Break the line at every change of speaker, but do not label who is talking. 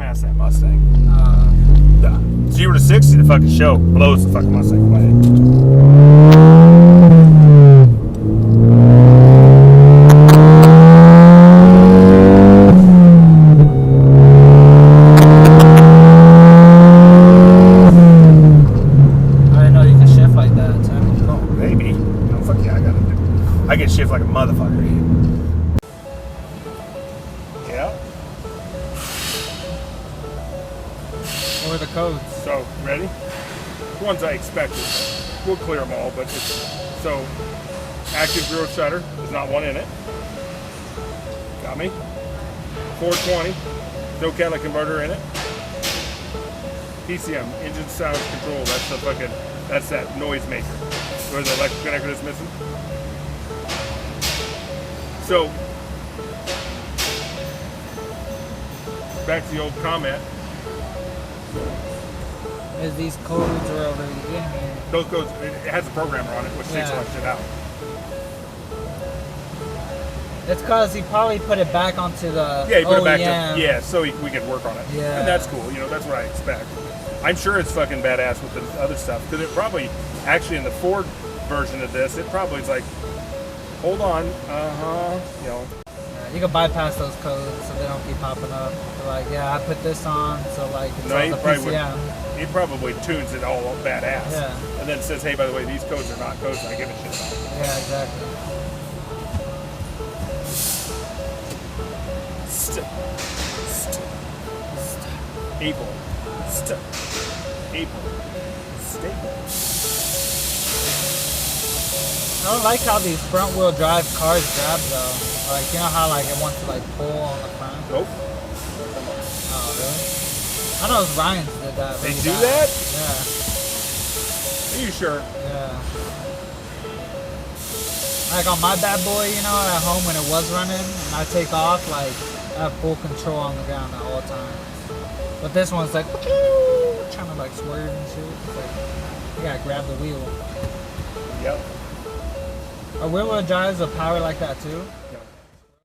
past that Mustang. 0 to 60, the fucking show blows the fucking Mustang away. I get shift like a motherfucker. Yeah.
What are the codes?
So, ready? The ones I expected. We'll clear them all, but so, active grill shutter. There's not one in it. Got me. 420. No catalytic converter in it. PCM, engine sound control. That's that noise maker. Where the electric connector is missing. So, back to the old comment.
Is these codes are already in here?
Those codes, it has a programmer on it, which takes a lot of shit out.
It's because he probably put it back onto the
he put
OEM.
it back to, so we could work on it.
Yeah.
And that's cool, that's what I expect. I'm sure it's fucking badass with the other stuff, because it probably, actually in the Ford version of this, it probably is like, hold on,
You can bypass those codes so they don't keep popping up. They're like, yeah, I put this on, so like it's on the PCM.
He probably tunes it all badass.
Yeah.
And then says, hey, by the way, these codes are not codes I give a shit about.
Yeah, exactly.
Able. Stable.
I don't like how these front wheel drive cars grab though. Like, you know how like it wants to like pull on the front?
Nope.
Oh, really? I know Ryan's did that.
They do that?
Yeah.
Are you sure?
Yeah. Like on my bad boy, at home when it was running and I take off, like I have full control on the ground at all times. But this one's like trying to like swerve and shit. It's like you gotta grab the wheel.
Yep.
Are wheel drives a power like that too?